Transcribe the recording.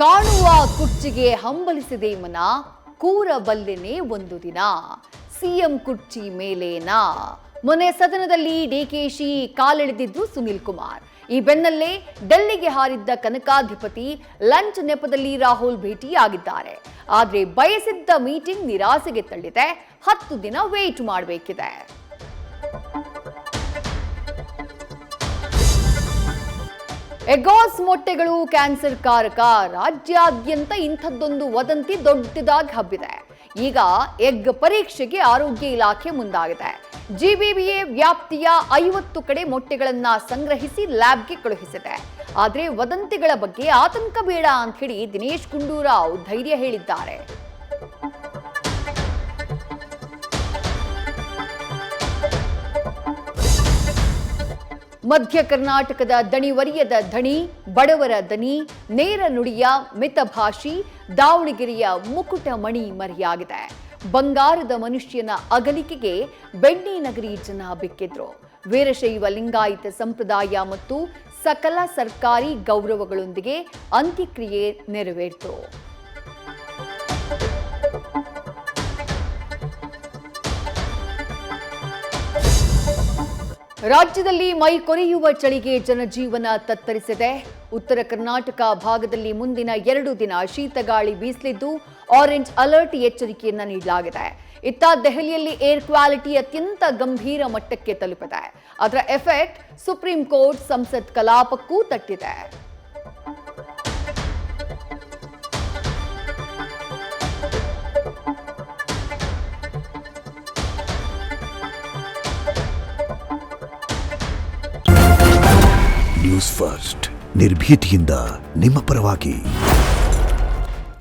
ಕಾಣುವ ಕುರ್ಚಿಗೆ ಹಂಬಲಿಸಿದೆ ಮನ, ಕೂರಬಲ್ಲೆನೆ ಒಂದು ದಿನ. ಸಿಎಂ ಕುರ್ಚಿ ಮೇಲೇನಾ? ಮೊನ್ನೆ ಸದನದಲ್ಲಿ ಡಿಕೆಶಿ ಕಾಲೆಳೆದಿದ್ದು ಸುನಿಲ್ ಕುಮಾರ್. ಈ ಬೆನ್ನಲ್ಲೇ ಡೆಲ್ಲಿಗೆ ಹಾರಿದ್ದ ಕನಕಾಧಿಪತಿ ಲಂಚ್ ನೆಪದಲ್ಲಿ ರಾಹುಲ್ ಭೇಟಿಯಾಗಿದ್ದಾರೆ. ಆದ್ರೆ ಬಯಸಿದ್ದ ಮೀಟಿಂಗ್ ನಿರಾಸೆಗೆ ತಳ್ಳಿದೆ. 10 ದಿನ ವೇಟ್ ಮಾಡಬೇಕಿದೆ. ಎಗಾಸ್ ಮೊಟ್ಟೆಗಳು ಕ್ಯಾನ್ಸರ್ ಕಾರಕ. ರಾಜ್ಯಾದ್ಯಂತ ಇಂಥದ್ದೊಂದು ವದಂತಿ ದೊಡ್ಡದಾಗಿ ಹಬ್ಬಿದೆ. ಈಗ ಎಗ್ ಪರೀಕ್ಷೆಗೆ ಆರೋಗ್ಯ ಇಲಾಖೆ ಮುಂದಾಗಿದೆ. ಜಿಬಿಬಿಎ ವ್ಯಾಪ್ತಿಯ 50 ಕಡೆ ಮೊಟ್ಟೆಗಳನ್ನ ಸಂಗ್ರಹಿಸಿ ಲ್ಯಾಬ್ಗೆ ಕಳುಹಿಸಿದೆ. ಆದ್ರೆ ವದಂತಿಗಳ ಬಗ್ಗೆ ಆತಂಕ ಬೇಡ ಅಂತ ಹೇಳಿ ದಿನೇಶ್ ಗುಂಡೂರಾವ್ ಧೈರ್ಯ ಹೇಳಿದ್ದಾರೆ. ಮಧ್ಯ ಕರ್ನಾಟಕದ ದಣಿವರಿಯದ ಧಣಿ, ಬಡವರ ದನಿ, ನೇರ ನುಡಿಯ ಮಿತಭಾಷಿ, ದಾವಣಗೆರೆಯ ಮುಕುಟಮಣಿ ಮರೆಯಾಗಿದೆ. ಬಂಗಾರದ ಮನುಷ್ಯನ ಅಗಲಿಕೆಗೆ ಬೆಣ್ಣಿನಗರಿ ಜನ ಬಿಕ್ಕಿದ್ರು. ವೀರಶೈವ ಲಿಂಗಾಯತ ಸಂಪ್ರದಾಯ ಮತ್ತು ಸಕಲ ಸರ್ಕಾರಿ ಗೌರವಗಳೊಂದಿಗೆ ಅಂತ್ಯಕ್ರಿಯೆ ನೆರವೇರಿತು. ರಾಜ್ಯದಲ್ಲಿ ಮೈ ಕೊರೆಯುವ ಚಳಿಗೆ ಜನಜೀವನ ತತ್ತರಿಸಿದೆ. ಉತ್ತರ ಕರ್ನಾಟಕ ಭಾಗದಲ್ಲಿ ಮುಂದಿನ 2 ದಿನ ಶೀತಗಾಳಿ ಬೀಸಲಿದ್ದು ಆರೆಂಜ್ ಅಲರ್ಟ್ ಎಚ್ಚರಿಕೆಯನ್ನ ನೀಡಲಾಗಿದೆ. ಇತ್ತ ದೆಹಲಿಯಲ್ಲಿ ಏರ್ ಕ್ವಾಲಿಟಿ ಅತ್ಯಂತ ಗಂಭೀರ ಮಟ್ಟಕ್ಕೆ ತಲುಪಿದೆ. ಅದರ ಎಫೆಕ್ಟ್ ಸುಪ್ರೀಂ ಕೋರ್ಟ್ ಸಂಸತ್ ಕಲಾಪಕ್ಕೂ ತಟ್ಟಿದೆ. ನ್ಯೂಸ್ ಫಸ್ಟ್ ನಿರ್ಭೀತಿಯಿಂದ ನಿಮ್ಮ ಪರವಾಗಿ.